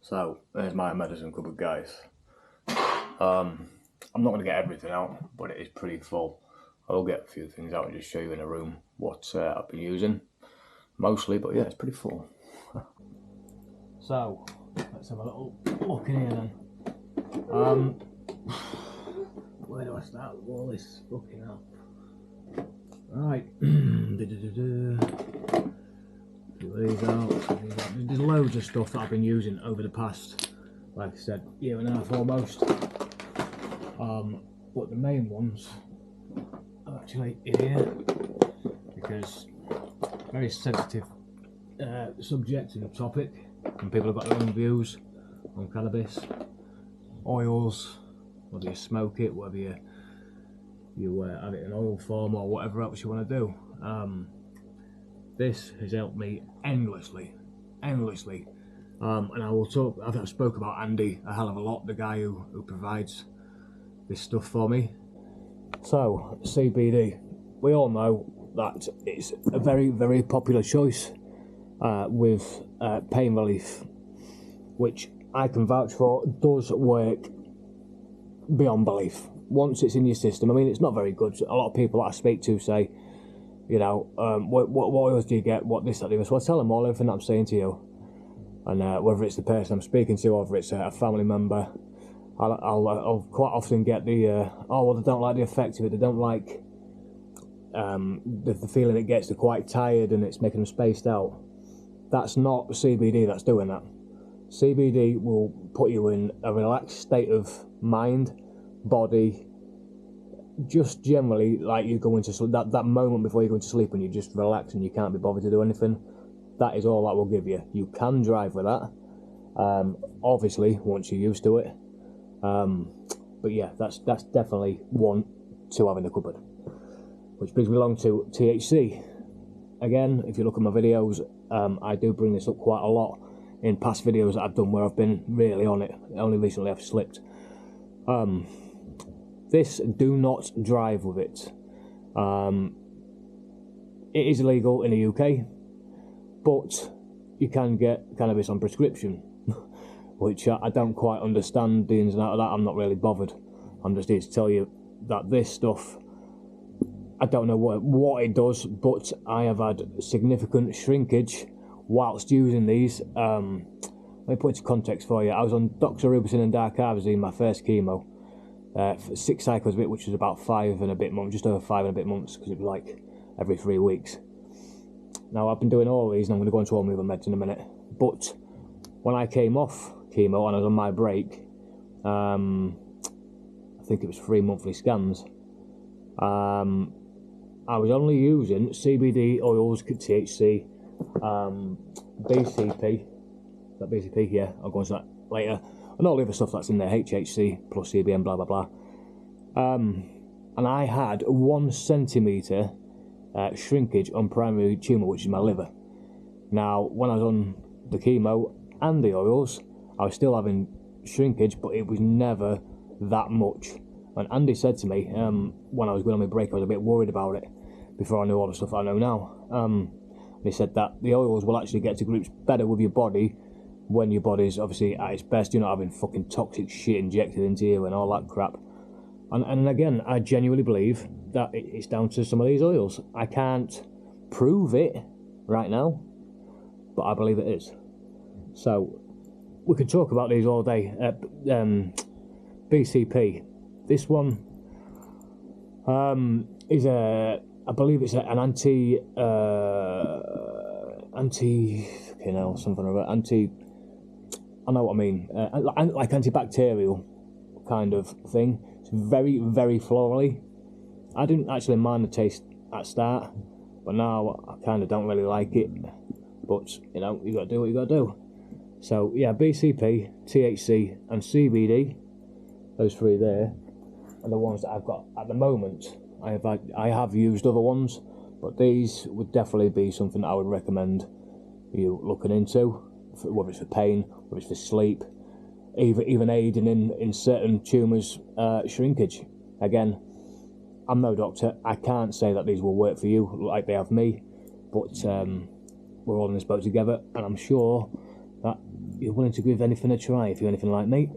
So there's my medicine cupboard, guys. I'm not going to get everything out, but it is pretty full. I will get a few things out and just show you in a room what I've been using mostly, but yeah, it's pretty full. So let's have a little look in here then. Where do I start with all this fucking hell? Right. These out. There's loads of stuff that I've been using over the past, like I said, year and a half almost. But the main ones are actually in here because very sensitive subject and topic, and people have got their own views on cannabis, oils, whether you smoke it, whether you have it in oil form or whatever else you want to do. This has helped me endlessly, and I will talk. I've spoke about Andy a hell of a lot, the guy who provides this stuff for me. So CBD, we all know that it's a very, very popular choice with pain relief, which I can vouch for does work beyond belief once it's in your system. I mean, it's not very good. A lot of people that I speak to say, you know, what oils do you get, what this, that, the other. So I tell them all everything that I'm saying to you, and whether it's the person I'm speaking to or whether it's a family member, I'll quite often get the oh, well, they don't like the effect of it, they don't like the feeling it gets, they're quite tired and it's making them spaced out. That's not CBD that's doing that. CBD will put you in a relaxed state of mind, body, just generally like you go into sleep, that moment before you go into sleep and you just relax and you can't be bothered to do anything. That is all that will give you. You can drive with that, obviously once you're used to it, but yeah, that's definitely one to have in the cupboard. Which brings me along to THC. Again, if you look at my videos, I do bring this up quite a lot in past videos that I've done where I've been really on it. Only recently I've slipped. This, do not drive with it. It is illegal in the UK, but you can get cannabis on prescription, which I don't quite understand the ins and outs of that. I'm not really bothered. I'm just here to tell you that this stuff, I don't know what it does, but I have had significant shrinkage whilst using these. Let me put it into context for you. I was on doxorubicin and dicarbazine, my first chemo, for 6 cycles of it, which was about 5 and a bit months, just over 5 and a bit months, because it was like every 3 weeks. Now I've been doing all these, and I'm going to go into all my other meds in a minute. But when I came off chemo and I was on my break, I think it was 3 monthly scans. I was only using CBD oils, THC, BCP. That BCP, yeah, I'll go into that later. And all the other stuff that's in there, HHC plus CBN, blah blah blah. And I had 1 centimetre shrinkage on primary tumour, which is my liver. Now, when I was on the chemo and the oils, I was still having shrinkage, but it was never that much. And Andy said to me, when I was going on my break, I was a bit worried about it before I knew all the stuff I know now. They said that the oils will actually get to grips better with your body when your body's obviously at its best. You're not having fucking toxic shit injected into you and all that crap. And again, I genuinely believe that it's down to some of these oils. I can't prove it right now, but I believe it is. So we could talk about these all day. BCP. This one is I believe it's an anti something or anti. I know what I mean. Like antibacterial kind of thing. It's very, very florally. I didn't actually mind the taste at start, but now I kind of don't really like it. But you know, you got to do what you got to do. So yeah, BCP, THC, and CBD. Those 3 there are the ones that I've got at the moment. I have used other ones, but these would definitely be something that I would recommend you looking into, whether it's for pain, whether it's for sleep, even aiding in certain tumours shrinkage. Again, I'm no doctor. I can't say that these will work for you like they have me, but we're all in this boat together, and I'm sure that you're willing to give anything a try if you're anything like me.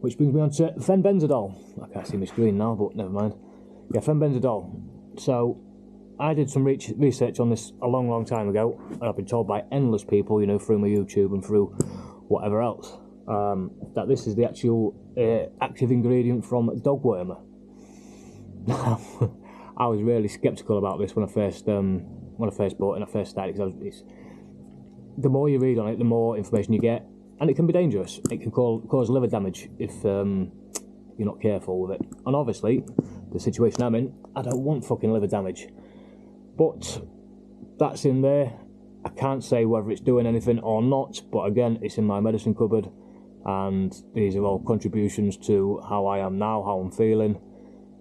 Which brings me on to fenbendazole. I can't see my screen now, but never mind. Yeah, fenbendazole. So, I did some research on this a long time ago, and I've been told by endless people, you know, through my YouTube and through whatever else, that this is the actual active ingredient from dog wormer. I was really sceptical about this when I first bought it and I first started, because the more you read on it, the more information you get, and it can be dangerous. It can cause liver damage if you're not careful with it. And obviously, the situation I'm in, I don't want fucking liver damage. But that's in there. I can't say whether it's doing anything or not, but again, it's in my medicine cupboard, and these are all contributions to how I am now, how I'm feeling,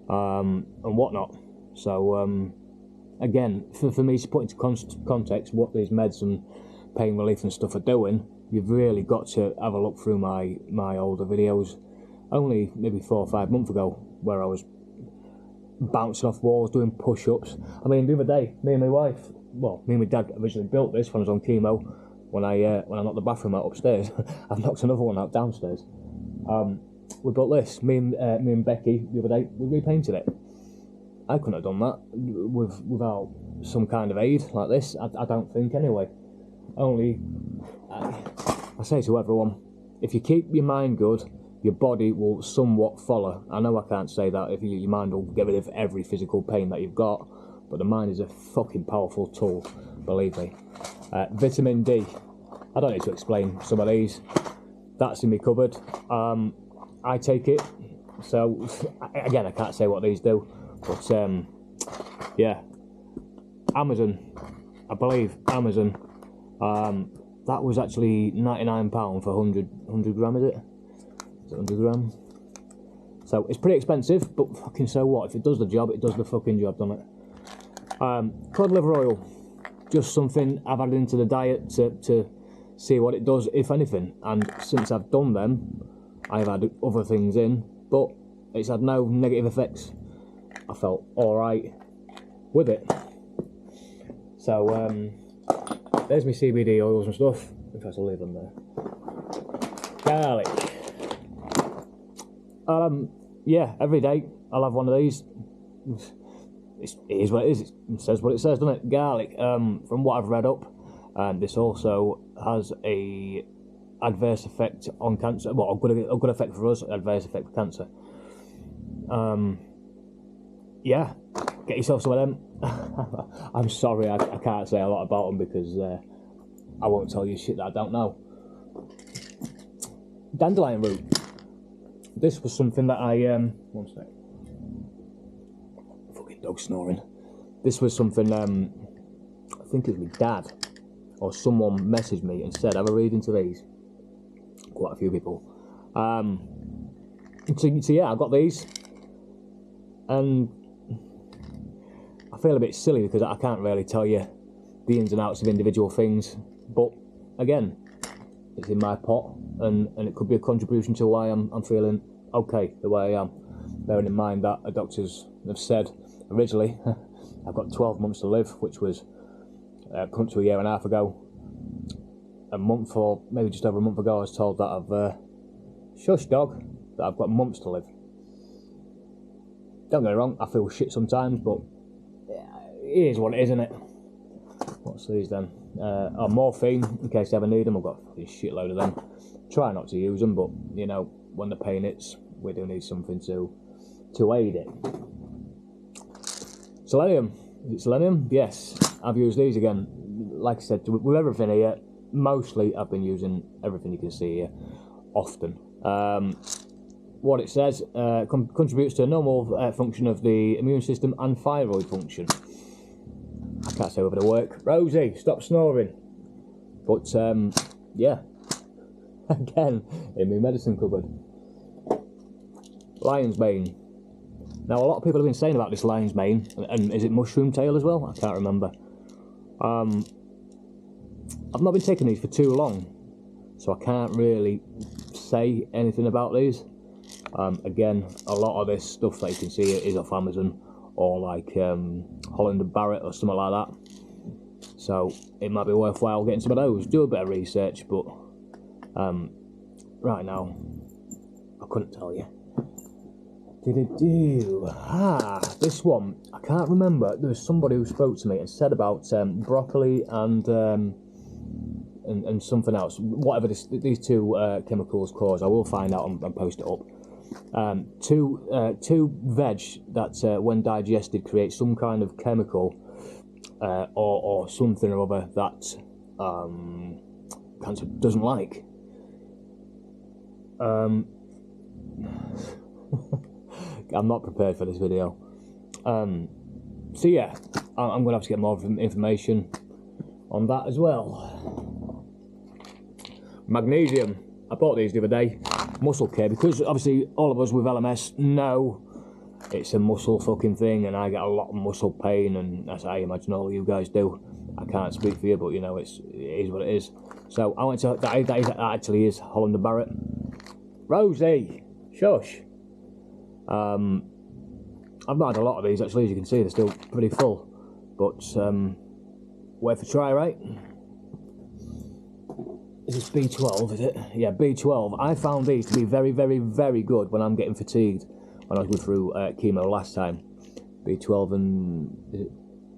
and whatnot. So, again, for me to put into context what these meds and pain relief and stuff are doing, you've really got to have a look through my older videos, only maybe 4 or 5 months ago, where I was bouncing off walls, doing push-ups. I mean, the other day, me and my dad originally built this when I was on chemo. When I knocked the bathroom out upstairs, I've knocked another one out downstairs. We built this. Me and Becky the other day, we repainted it. I couldn't have done that without some kind of aid like this. I don't think anyway. Only, I say to everyone, if you keep your mind good, your body will somewhat follow. I know I can't say that if your mind will get rid of every physical pain that you've got, but the mind is a fucking powerful tool, believe me. Vitamin D, I don't need to explain some of these. That's in my cupboard. I take it, so again, I can't say what these do, but yeah, Amazon, I believe Amazon, that was actually £99 for 100 gram, is it? Is it 100 gram? So it's pretty expensive, but fucking so what? If it does the job, it does the fucking job, doesn't it? Cod liver oil, just something I've added into the diet to see what it does, if anything. And since I've done them, I've had other things in, but it's had no negative effects. I felt alright with it. So, there's my CBD oils and stuff. In fact, I'll leave them there. Garlic. Yeah, every day I'll have one of these. It is what it is. It says what it says, doesn't it? Garlic. From what I've read up, this also has a adverse effect on cancer. Well, a good effect for us, adverse effect for cancer. Yeah, get yourself some of them. I'm sorry, I can't say a lot about them because I won't tell you shit that I don't know. Dandelion root. This was something that I one sec. Fucking dog snoring. This was something I think it was my dad or someone messaged me and said, have a read into these. Quite a few people. So yeah, I got these, and I feel a bit silly because I can't really tell you the ins and outs of individual things, but again, it's in my pot, and it could be a contribution to why I'm feeling okay the way I am, bearing in mind that the doctors have said originally I've got 12 months to live, which was come to a year and a half ago. A month, or maybe just over a month ago, I was told that shush dog, that I've got months to live. Don't get me wrong, I feel shit sometimes, but it is what it is, isn't it? What's these then? Morphine, in case you ever need them. I've got a fucking shitload of them. Try not to use them, but you know, when the pain hits, we do need something to aid it. Selenium. Is it selenium? Yes. I've used these again. Like I said, with everything here, mostly I've been using everything you can see here often. What it says, contributes to a normal function of the immune system and thyroid function. I can't say whether it'll work. Rosie, stop snoring. But yeah, again, in my medicine cupboard. Lion's mane. Now, a lot of people have been saying about this lion's mane, and is it mushroom tail as well? I can't remember. I've not been taking these for too long, so I can't really say anything about these. Again, a lot of this stuff that you can see is off Amazon, or like Holland and Barrett or something like that. So it might be worthwhile getting some of those. Do a bit of research, but Right now, I couldn't tell you. This one, I can't remember. There was somebody who spoke to me and said about broccoli and something else. Whatever these two chemicals cause, I will find out and post it up. Two veg that when digested create some kind of chemical or something or other that cancer doesn't like. I'm not prepared for this video. So yeah, I'm going to have to get more information on that as well. Magnesium. I bought these the other day. Muscle care, because obviously all of us with LMS know it's a muscle fucking thing, and I get a lot of muscle pain, and as I imagine all of you guys do. I can't speak for you, but you know, it is what it is. So I went to that actually is Holland and Barrett. Rosie, shush. I've not had a lot of these actually, as you can see, they're still pretty full. But worth a try, right? Is this B12, is it? Yeah, B12. I found these to be very, very, very good when I'm getting fatigued, when I was going through chemo last time. B12 and...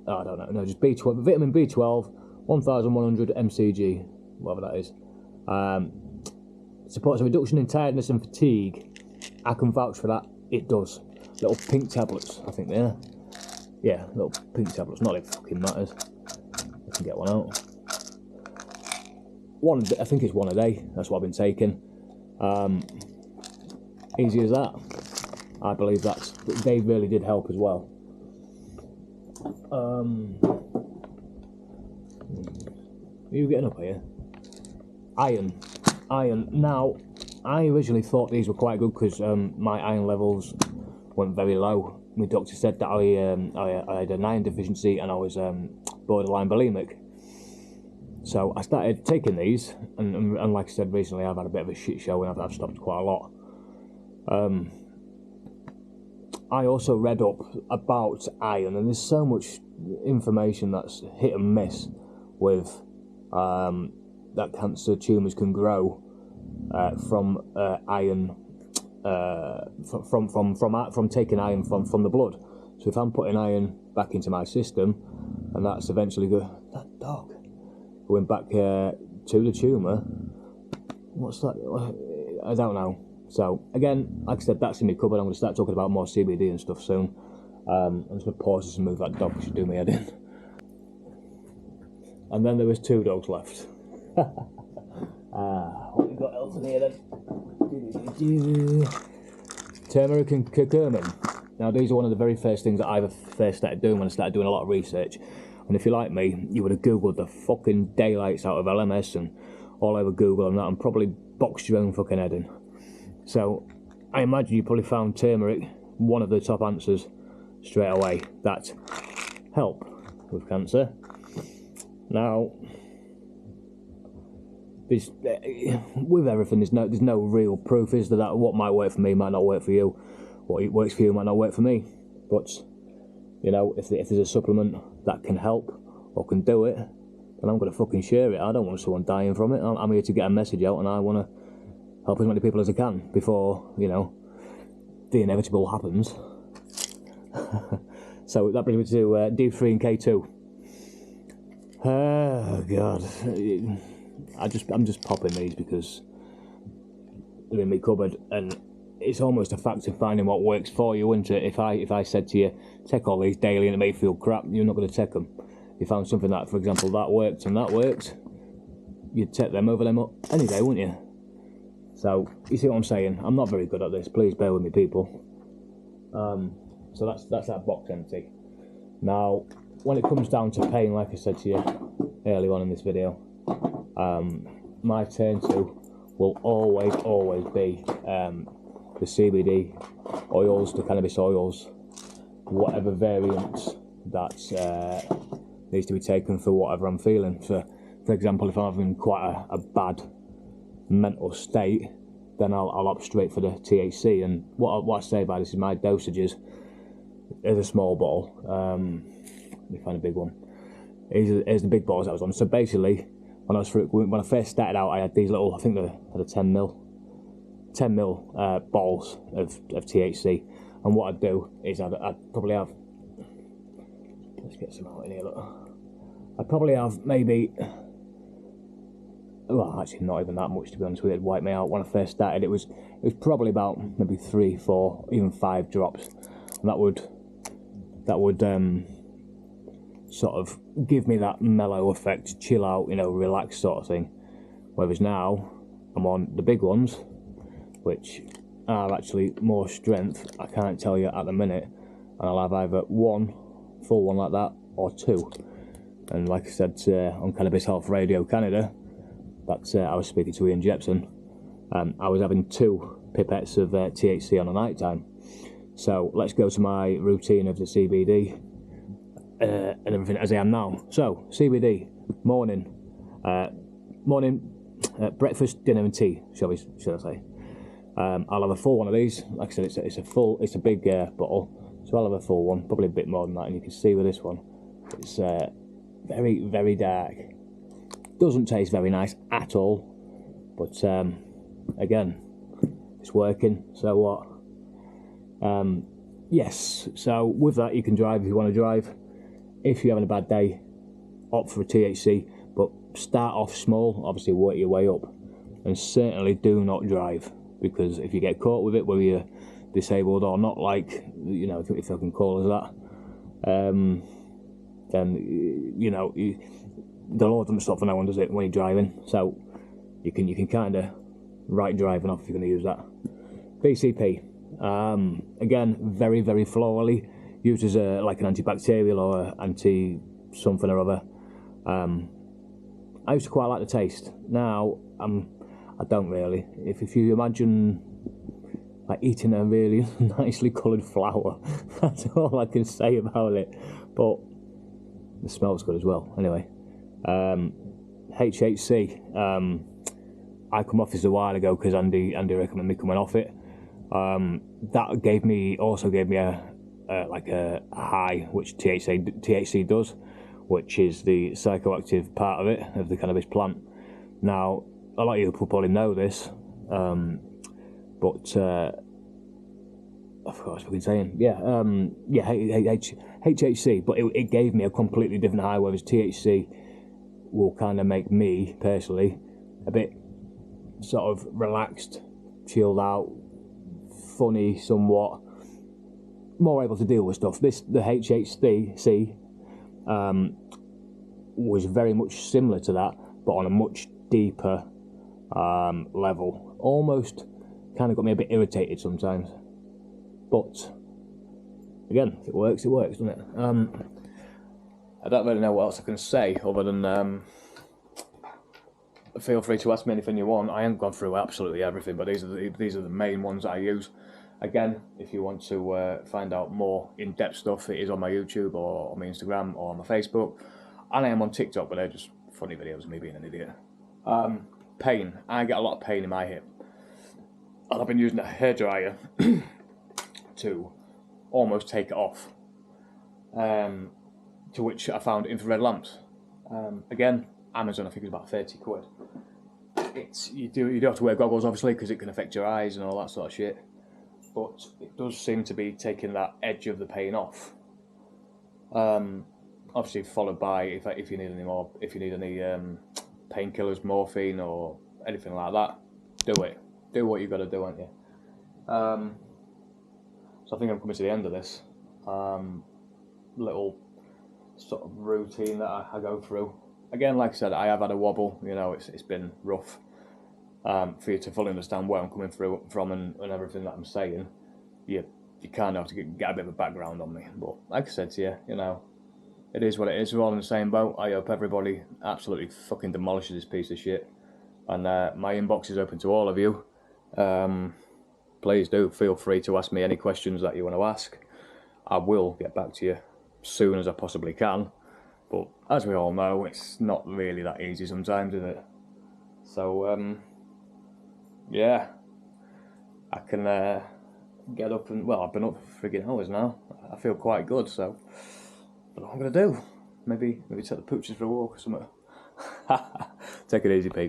I don't know. No, just B12. Vitamin B12, 1,100 mcg, whatever that is. Supports a reduction in tiredness and fatigue. I can vouch for that. It does. Little pink tablets, I think they are. Yeah, little pink tablets. Not like it fucking matters. I can get one out. I think it's one a day. That's what I've been taking. Easy as that. I believe they really did help as well. Are you getting up here? Iron. Now, I originally thought these were quite good because my iron levels went very low. My doctor said that I had an iron deficiency and I was borderline bulimic. So I started taking these, and like I said recently, I've had a bit of a shit show and I've stopped quite a lot. I also read up about iron, and there's so much information that's hit and miss with that cancer tumours can grow from iron, from taking iron from the blood. So if I'm putting iron back into my system, and that's eventually that dog going back to the tumour. What's that? I don't know. So again, like I said, that's in my cupboard. I'm going to start talking about more CBD and stuff soon. I'm just going to pause this and move that dog because she'll do me head in. And then there was 2 dogs left. What we got else in here then? Turmeric and curcumin. Now these are one of the very first things that I first started doing when I started doing a lot of research. And if you're like me, you would have googled the fucking daylights out of LMS and all over Google and that, and probably boxed your own fucking head in. So I imagine you probably found turmeric one of the top answers straight away that help with cancer. Now, with everything, there's no real proof, is there, that what might work for me might not work for you, what works for you might not work for me. But you know, if there's a supplement that can help or can do it, then I'm going to fucking share it. I don't want someone dying from it. I'm here to get a message out, and I want to help as many people as I can before, you know, the inevitable happens. So that brings me to D3 and K2. Oh God, I'm just popping these because they're in my cupboard, and it's almost a fact of finding what works for you, isn't it? If I said to you, take all these daily and it may feel crap, you're not going to take them. If you found something that, for example, that worked and that worked, you'd take them over them any day, wouldn't you? So, you see what I'm saying? I'm not very good at this. Please bear with me, people. So that's that box empty. Now, when it comes down to pain, like I said to you earlier on in this video, my turn to will always be the CBD oils, the cannabis oils, whatever variants that needs to be taken for whatever I'm feeling. For example, if I'm having quite a bad mental state, then I'll opt straight for the THC. And what I say about this is my dosages. There's a small bottle. Let me find a big one. Here's the big bottles I was on. So basically, when I first started out, I had these little, I think they had a 10 mil balls of THC, and what I'd do is I'd probably have, let's get some out in here, look. I'd probably have maybe, well, actually not even that much, to be honest with you. It'd wipe me out. When I first started, it was probably about maybe 3, 4, even 5 drops, and that would sort of give me that mellow effect, chill out, you know, relax sort of thing. Whereas now I'm on the big ones, which are actually more strength. I can't tell you at the minute, and I'll have either one full one like that or 2. And like I said on Cannabis Health Radio Canada, that I was speaking to Ian Jepson, I was having 2 pipettes of THC on a night time. So let's go to my routine of the CBD and everything as I am now. So CBD, morning, breakfast, dinner and tea, should I say. I'll have a full one of these. Like I said, it's a big bottle, so I'll have a full one, probably a bit more than that. And you can see with this one, it's very, very dark. Doesn't taste very nice at all, but again, it's working. So what? Yes. So with that, you can drive if you want to drive. If you're having a bad day, opt for a THC, but start off small. Obviously, work your way up, and certainly do not drive, because if you get caught with it, whether you're disabled or not, like, you know, if I can call us that, then you know the law doesn't stop for no one, does it, when you're driving? So you can kind of write driving off if you're going to use that. BCP, again, very, very florally, used as like an antibacterial or anti something or other. I used to quite like the taste. Now I don't really. If you imagine like eating a really nicely coloured flower, that's all I can say about it. But the smell's good as well. Anyway, HHC. I come off this a while ago because Andy recommended me coming off it. That also gave me a high, which THC does, which is the psychoactive part of it, of the cannabis plant. Now, a lot of you probably know this, but I forgot what I was saying. HHC, but it gave me a completely different high, whereas THC will kind of make me personally a bit sort of relaxed, chilled out, funny somewhat, more able to deal with stuff. The HHC was very much similar to that, but on a much deeper level. Almost kind of got me a bit irritated sometimes. But again, if it works, doesn't it? I don't really know what else I can say other than feel free to ask me anything you want. I haven't gone through absolutely everything, but these are the main ones that I use. Again, if you want to find out more in-depth stuff, it is on my YouTube or on my Instagram or on my Facebook, and I am on TikTok, but they're just funny videos of me being an idiot. Pain. I get a lot of pain in my hip, and I've been using a hairdryer to almost take it off. To which I found infrared lamps. Again, Amazon, I think it's about 30 quid. You do have to wear goggles, obviously, because it can affect your eyes and all that sort of shit. But it does seem to be taking that edge of the pain off. Obviously, followed by if you need any painkillers, morphine, or anything like that, do it. Do what you've got to do, aren't you? So I think I'm coming to the end of this little sort of routine that I go through. Again, like I said, I have had a wobble. You know, it's been rough. For you to fully understand where I'm coming from and everything that I'm saying, you kind of have to get a bit of a background on me. But like I said to you, you know, it is what it is. We're all in the same boat. I hope everybody absolutely fucking demolishes this piece of shit. And my inbox is open to all of you. Please do feel free to ask me any questions that you want to ask. I will get back to you as soon as I possibly can. But as we all know, it's not really that easy sometimes, is it? So, yeah, I can get up and, well, I've been up for friggin' hours now. I feel quite good, so I don't know what I'm going to do. Maybe take the pooches for a walk or something. Take it easy, peeps.